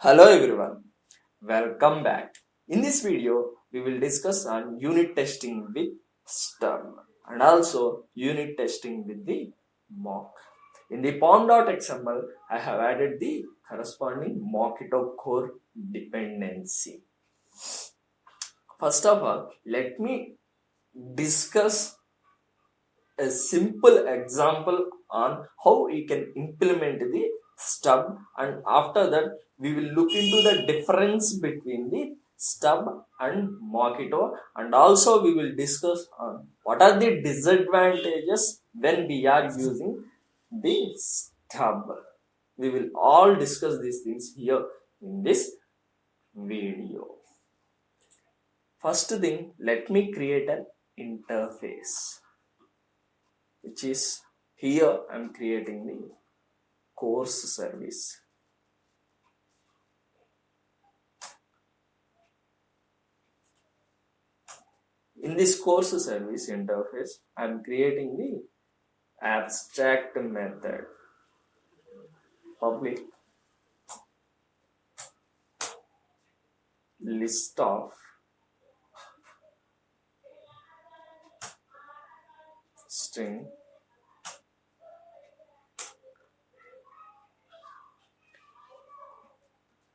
Hello everyone, welcome back. In this video, we will discuss on unit testing with Stub and also unit testing with the mock. In the pom.xml, I have added the corresponding mockito core dependency. First of all, let me discuss a simple example on how we can implement the stub, and after that we will look into the difference between the stub and mockito, and also we will discuss on what are the disadvantages when we are using the stub. We will all discuss these things here in this video. First thing, let me create an interface, which is here I'm creating the course service. In this course service interface, I'm creating the abstract method public list of string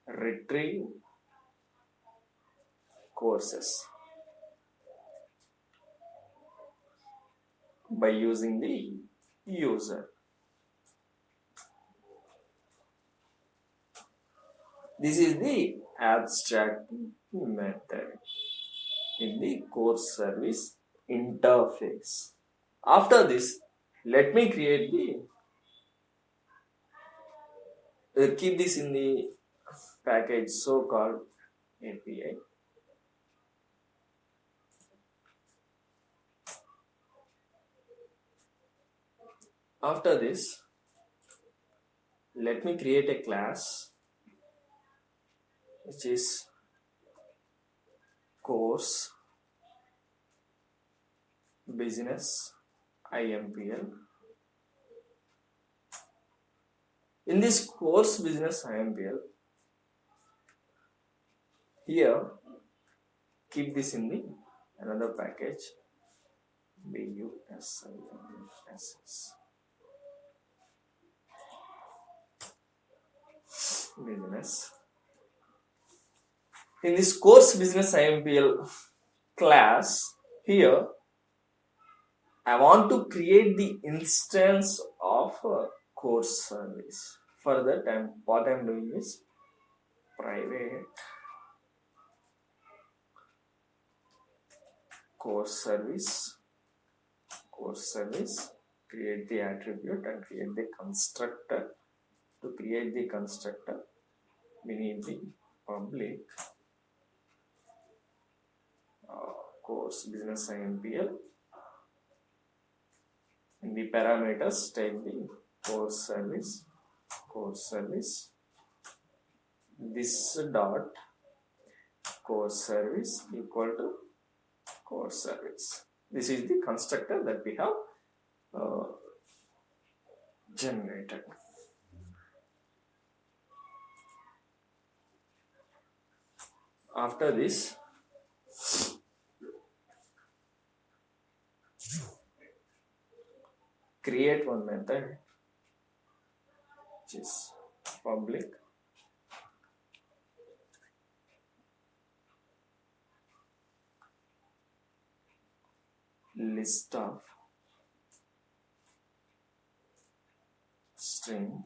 retrieve courses by using the user. This is the abstract method in the course service interface. After this, let me create the keep this in the package so-called API. After this, let me create a class which is course business IMPL. In this course business IMPL, here keep this in the another package business. In this course business IMPL class, here I want to create the instance of a course service. For that, what I'm doing is private course service, create the attribute and create the constructor. To create the constructor, we need the public course business IMPL. In the parameters, take the course service, this dot course service equal to course service. This is the constructor that we have generated. After this, create one method which is public list of string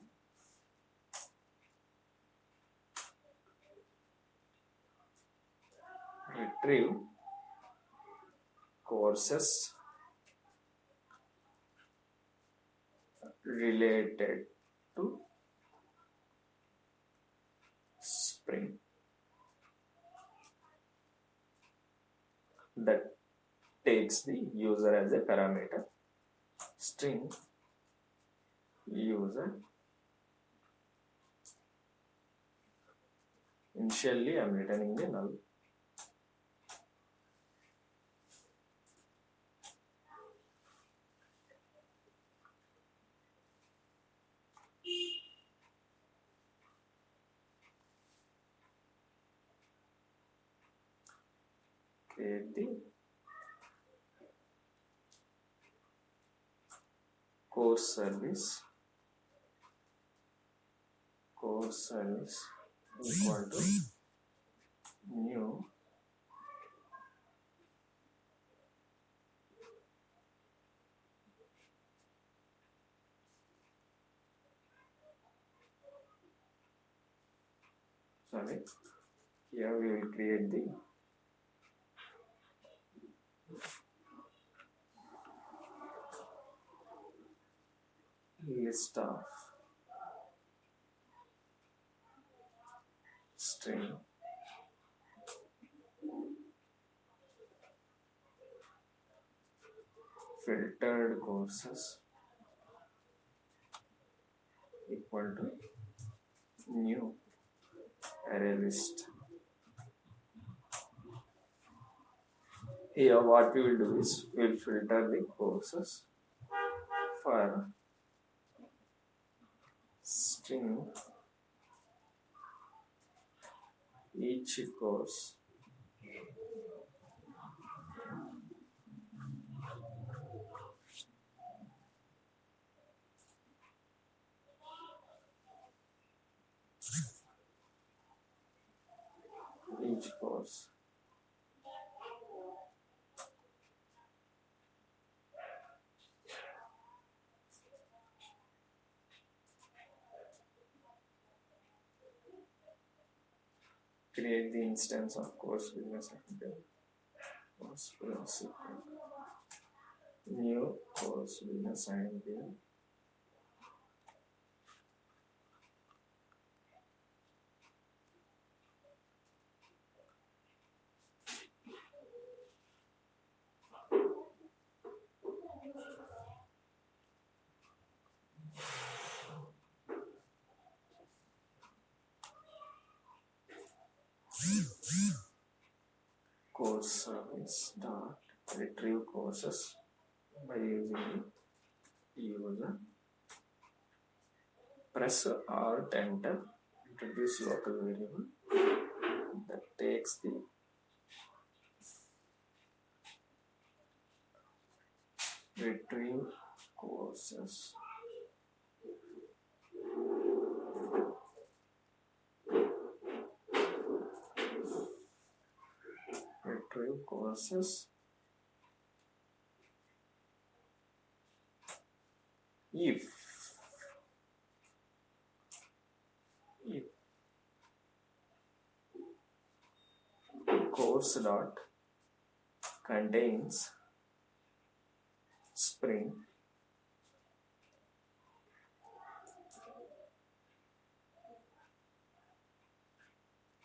retrieve courses related to Spring. That takes the user as a parameter, string user. Initially, I'm returning the null. create the course service equal to new here we will create the list of string filtered courses equal to new array list. Here what we will do is we will filter the courses for string each course create the instance of course business new course business IMPL course service dot retrieve courses by using the user. Press Alt Enter, introduce local variable that takes the retrieve courses. Retrieve courses if course dot contains spring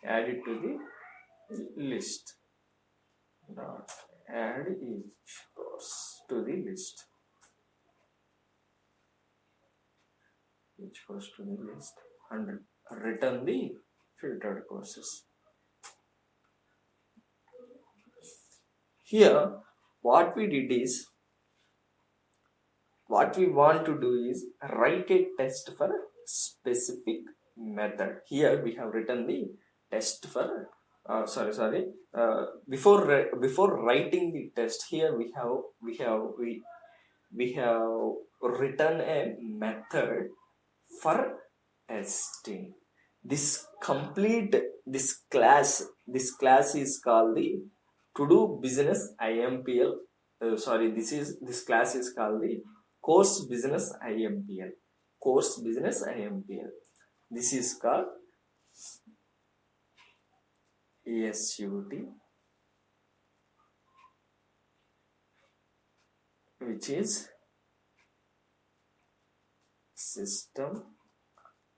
add it to the list dot add each course to the list, each course to the list, and return the filtered courses. Here what we did is, what we want to do is write a test for a specific method. Here we have written the test for before writing the test, here we have written a method for testing. This class is called the to do business IMPL. This class is called the course business IMPL. This is called ASUT, which is system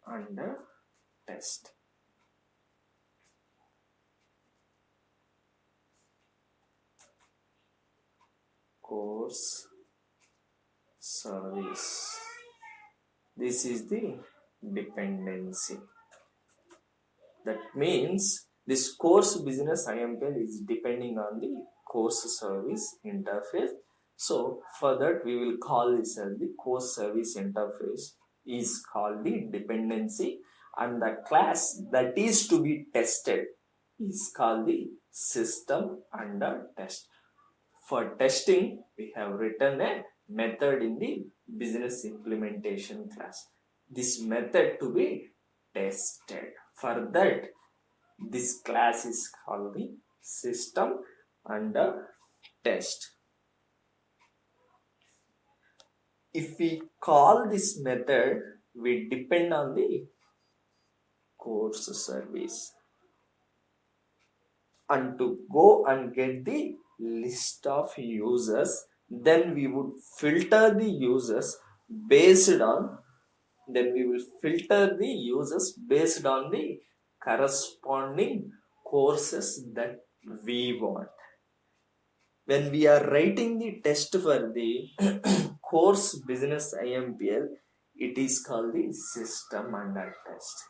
under test. Course service. This is the dependency. That means this course business IMPL is depending on the course service interface. So for that we will call this as the course service interface is called the dependency, and the class that is to be tested is called the system under test. For testing, we have written a method in the business implementation class. This method to be tested. For that, this class is called the system under test. If we call this method, we depend on the course service. And to go and get the list of users, then we would filter the users based on the corresponding courses that we want. When we are writing the test for the course business IMPL, it is called the system under test.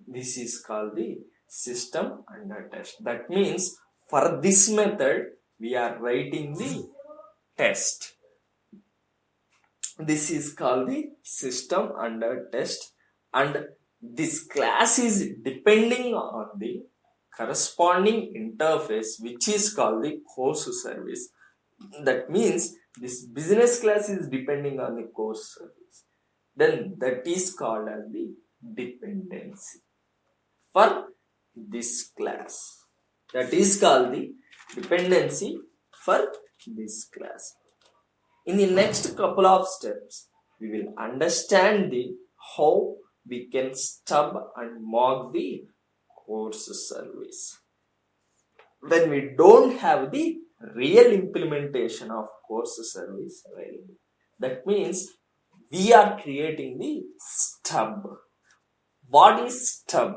This is called the system under test. That means for this method, we are writing the test. This is called the system under test, and this class is depending on the corresponding interface, which is called the course service. That means this business class is depending on the course service. Then that is called as the dependency for this class. That is called the dependency for this class. In the next couple of steps, we will understand the how we can stub and mock the course service. When we don't have the real implementation of course service available, that means we are creating the stub. What is stub?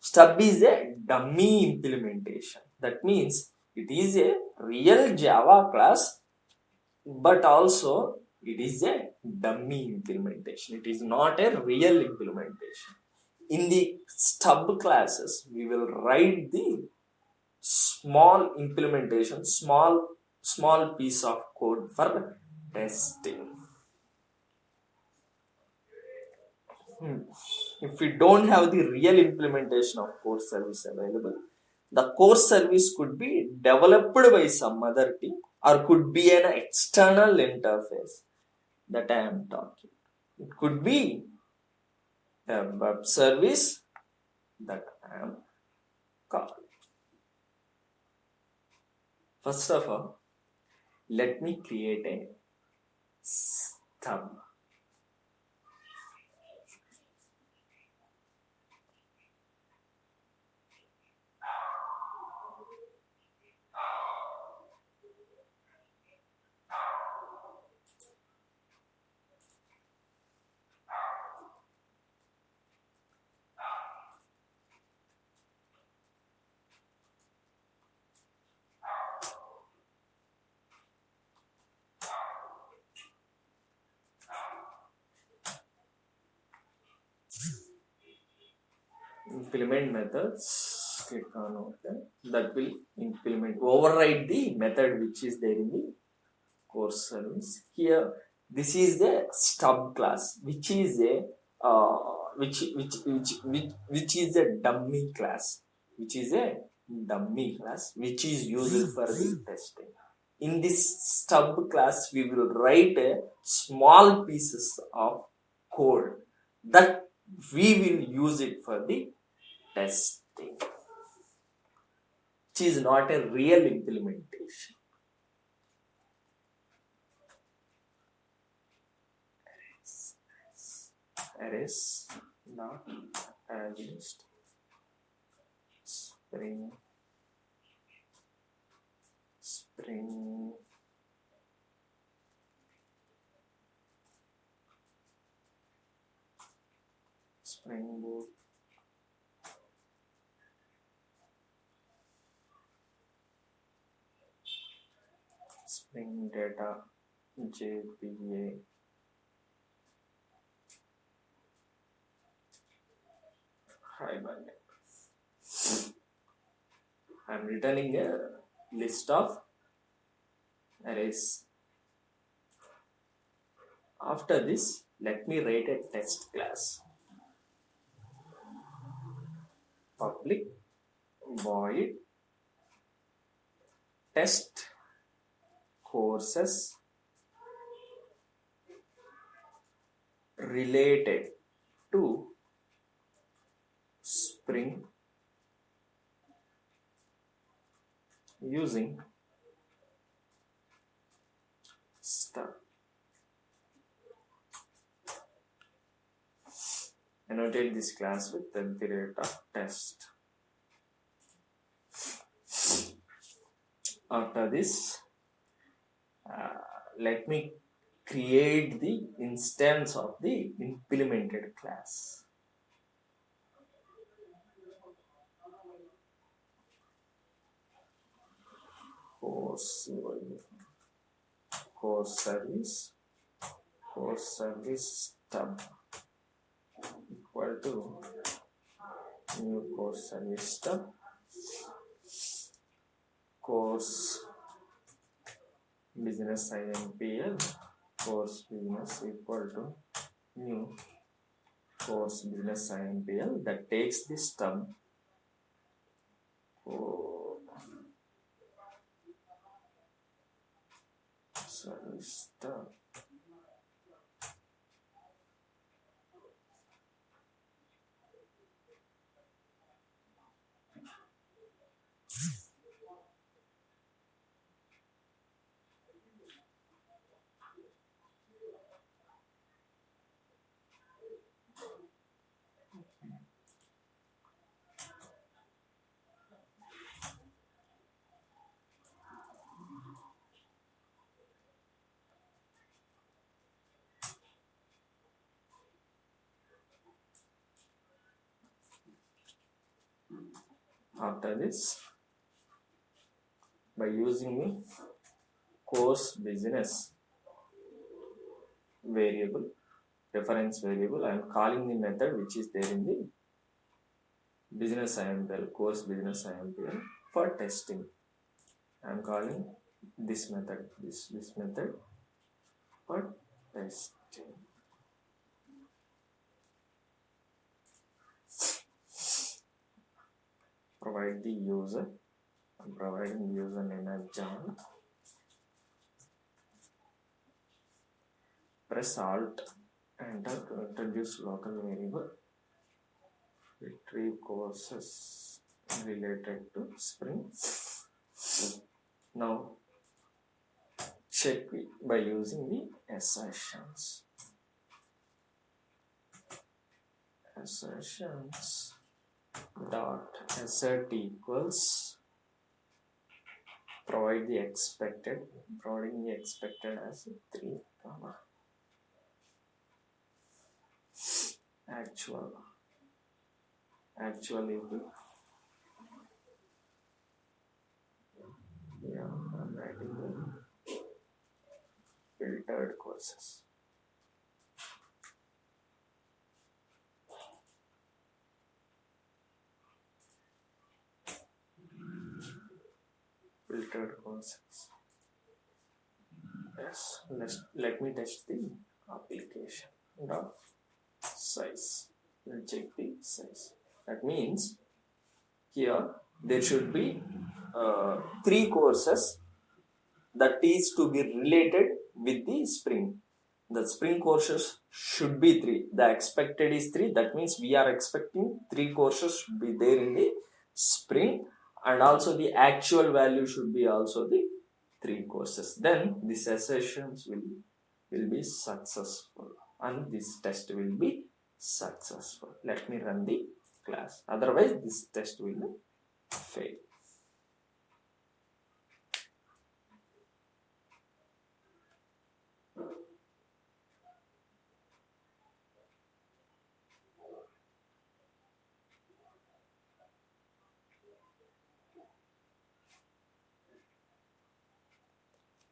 Stub is a dummy implementation. That means it is a real Java class, but also it is a dummy implementation. It is not a real implementation. In the stub classes, we will write the small implementation, small piece of code for testing. If we don't have the real implementation of course service available, the course service could be developed by some other team or could be an external interface that I am talking. It could be a web service that I am calling. First of all, let me create a stub. Implement methods, click on OK. That will override the method which is there in the course service. Here, this is the stub class, which is a which is a dummy class, which is used for the testing. In this stub class, we will write a small pieces of code that we will use it for the testing, which is not a real implementation. Arrays not against spring boot spring data JPA I'm returning a list of arrays. After this, let me write a test class. public void test courses related to Spring using stub. Annotate this class with the rate of test. After this, let me create the instance of the implemented class. Course service stub equal to new course service stub course business IMPL course business equal to new course business IMPL that takes the stub service stub After this, by using the course business variable, reference variable, I am calling the method which is there in the business IMPL, course business IMPL for testing. I am calling this method, this method for testing. Provide the user. I'm providing username as John. Press Alt, enter to introduce local variable. Retrieve courses related to Spring. Now check by using the assertions. Assertions dot assert equals provide the expected, providing the expected as 3 comma actual equal, yeah, I'm writing the filtered courses. Filtered courses. Yes, let me test the application dot size. We'll check the size. That means here there should be 3 courses that is to be related with the Spring. The Spring courses should be 3. The expected is 3. That means we are expecting 3 courses should be there in the Spring, and also the actual value should be also the 3 courses. Then these assertions will be successful and this test will be successful. Let me run the class. Otherwise this test will fail.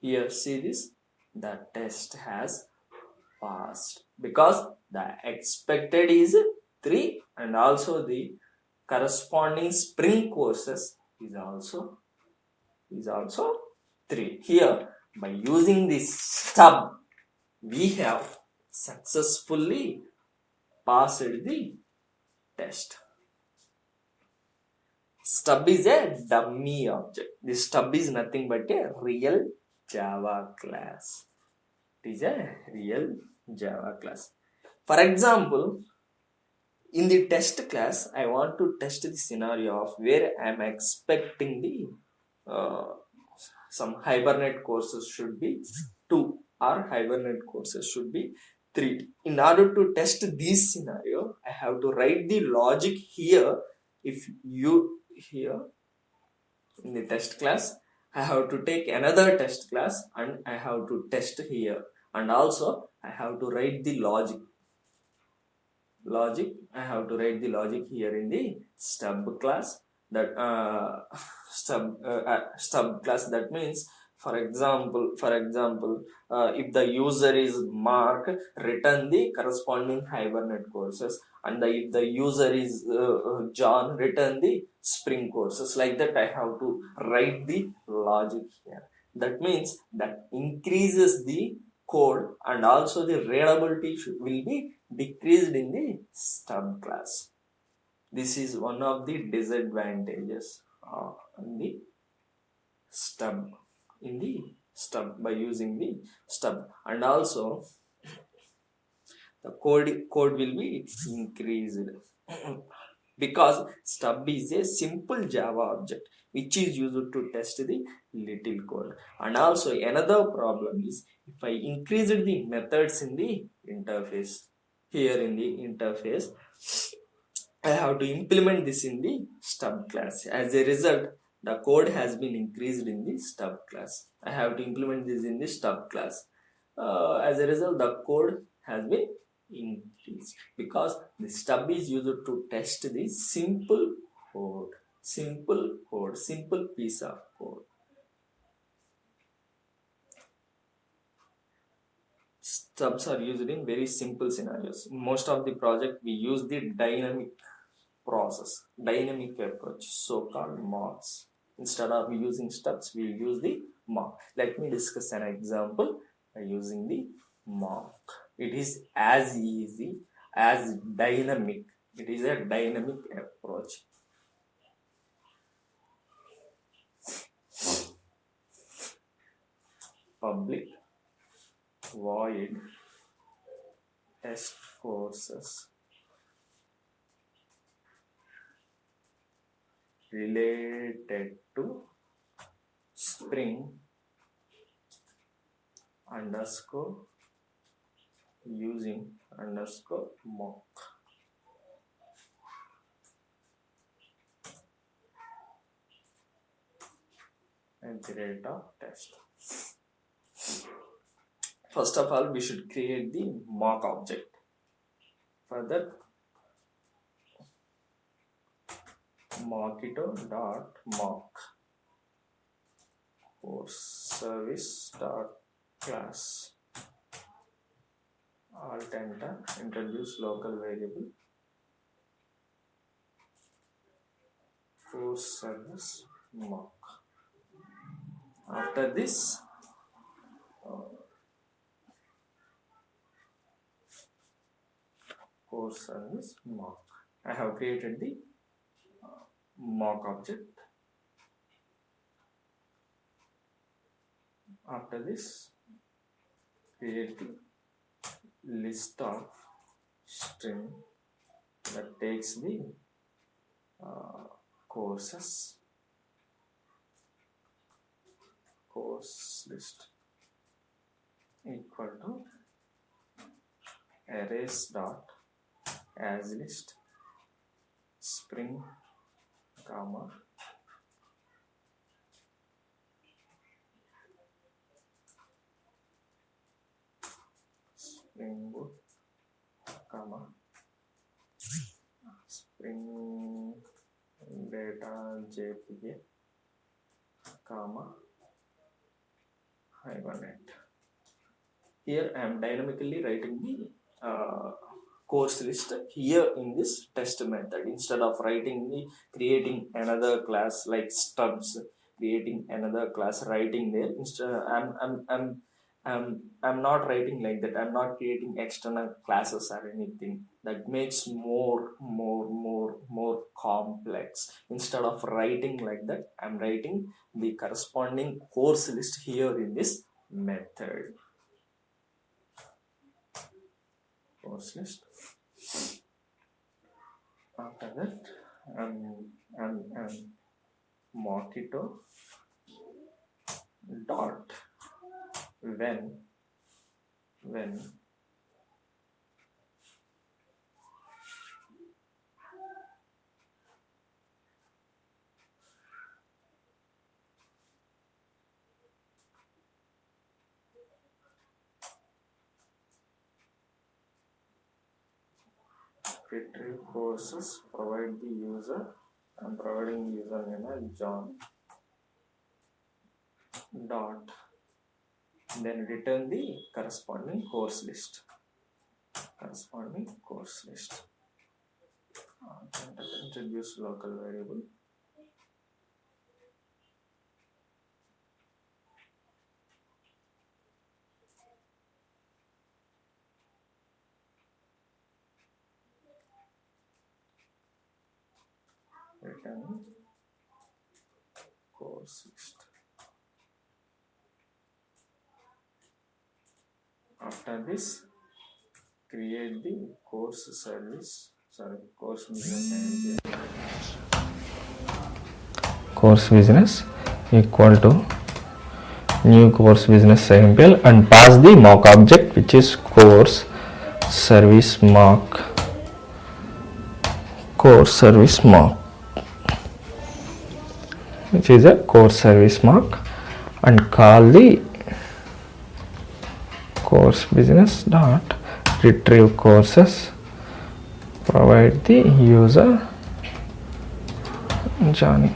Here see this, the test has passed because the expected is 3 and also the corresponding Spring courses is also 3. Here by using this stub we have successfully passed the test. Stub is a dummy object. This stub is nothing but a real Java class. It is a real Java class. For example, in the test class, I want to test the scenario of where I am expecting the some Hibernate courses should be 2 or Hibernate courses should be 3. In order to test this scenario, I have to write the logic here. If you here in the test class, I have to take another test class and I have to test here, and also I have to write the logic. I have to write the logic here in the stub class. That stub class, that means, for example, if the user is Mark, return the corresponding Hibernate courses, and if the user is John, return the Spring courses. Like that, I have to write the logic here. That means that increases the code, and also the readability will be decreased in the stub class. This is one of the disadvantages in the stub by using the stub. And also the code will be increased because stub is a simple Java object which is used to test the little code. And also another problem is, if I increase the methods in the interface, here in the interface, I have to implement this in the stub class. As a result, the code has been increased in the stub class. I have to implement this in the stub class. As a result, the code has been increased because the stub is used to test the simple piece of code. Stubs are used in very simple scenarios. In most of the project, we use the dynamic approach, so-called mocks. Instead of using stubs, we use the mock. Let me discuss an example by using the mock. It is as easy as dynamic. It is a dynamic approach. Public void test courses related to Spring underscore using underscore mock. And the rate of test. First of all, we should create the mock object. For that, mockito.mock course service dot class alt enter, introduce local variable course service mock. After this, course service mock, I have created the mock object. After this, create the list of string that takes the course list equal to arrays dot as list spring comma spring boot comma spring data jpg comma Hibernate. Here I am dynamically writing the course list here in this test method. Instead of creating another class like stubs, creating another class, writing there. Instead, I'm not writing like that. I'm not creating external classes or anything. That makes more complex. Instead of writing like that, I'm writing the corresponding course list here in this method. Course list. After that, Mockito dot when retrieve courses, provide the user. I'm providing the username as John dot, then return the corresponding course list. Introduce local variable. Return course list. After this, create the course business equal to new course business sample and pass the mock object, which is course service mock, which is a course service mock, and call the course business dot retrieve courses, provide the user Johnny.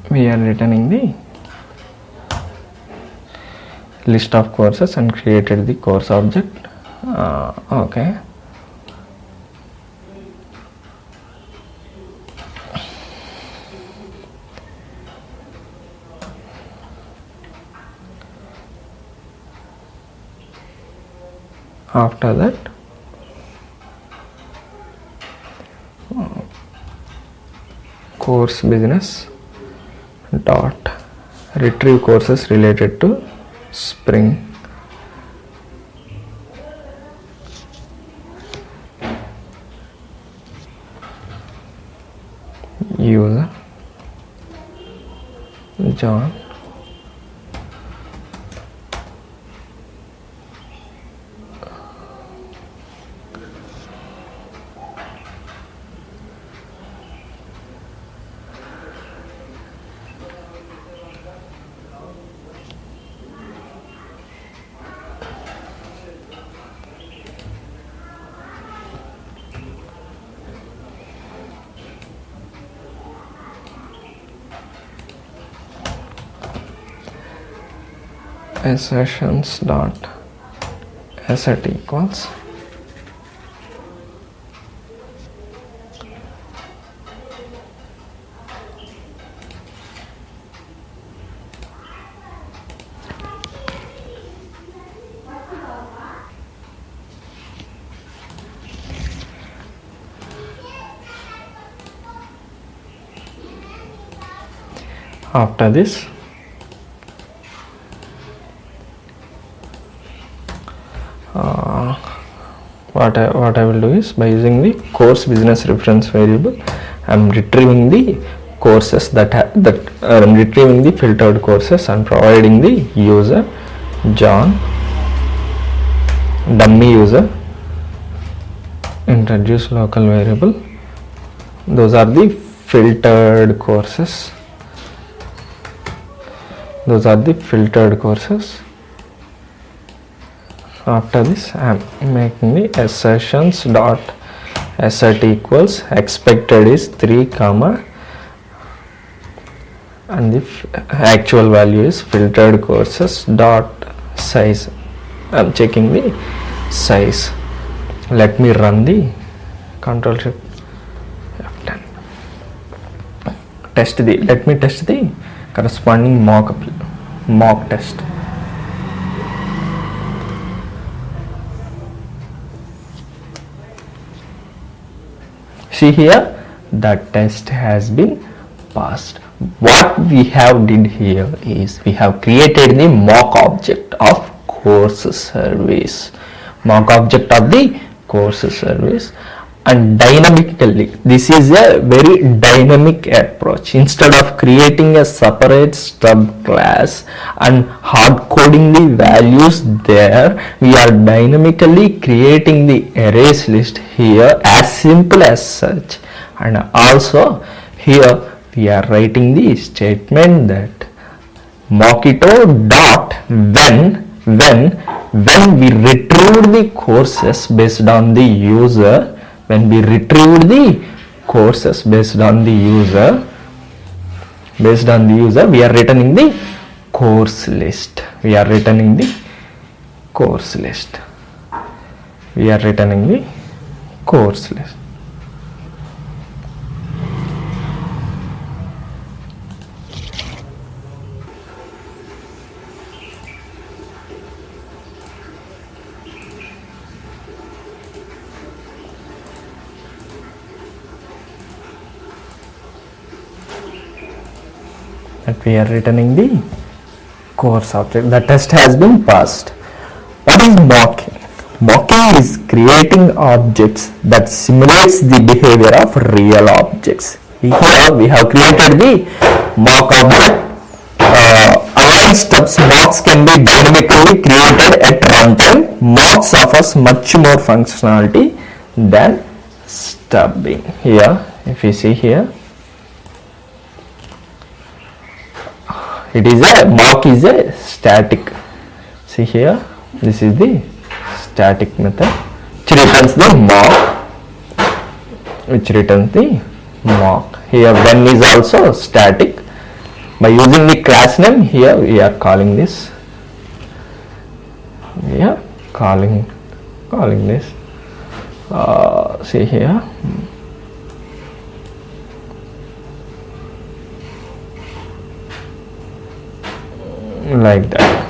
We are returning the list of courses and created the course object. Okay. After that, course business dot retrieve courses related to Spring. User John assertions dot assert equals after this what I will do is, by using the course business reference variable, I'm retrieving the courses I'm retrieving the filtered courses and providing the user John, dummy user, introduce local variable. Those are the filtered courses. After this, I am making the assertions dot assert equals expected is 3 comma and the actual value is filtered courses dot size. I am checking the size. Let me run the control shift F10. Let me test the corresponding mock test. See here, the test has been passed. What we have did here is we have created the mock object of course service, and dynamically, this is a very dynamic approach. Instead of creating a separate stub class and hard coding the values there, we are dynamically creating the arrays list here as simple as such. And also here we are writing the statement that mockito dot when we retrieve the courses based on the user, we are returning the course list. And we are returning the course object. The test has been passed. What is mocking? Mocking is creating objects that simulates the behavior of real objects. Here we have created the mock object. Unlike Stubs, mocks can be dynamically created at runtime. Mocks offers much more functionality than stubbing. Here, if you see here, mock is a static. See here, this is the static method which returns the mock. Here when is also static. By using the class name, here we are calling this. Calling this. See here. Like that.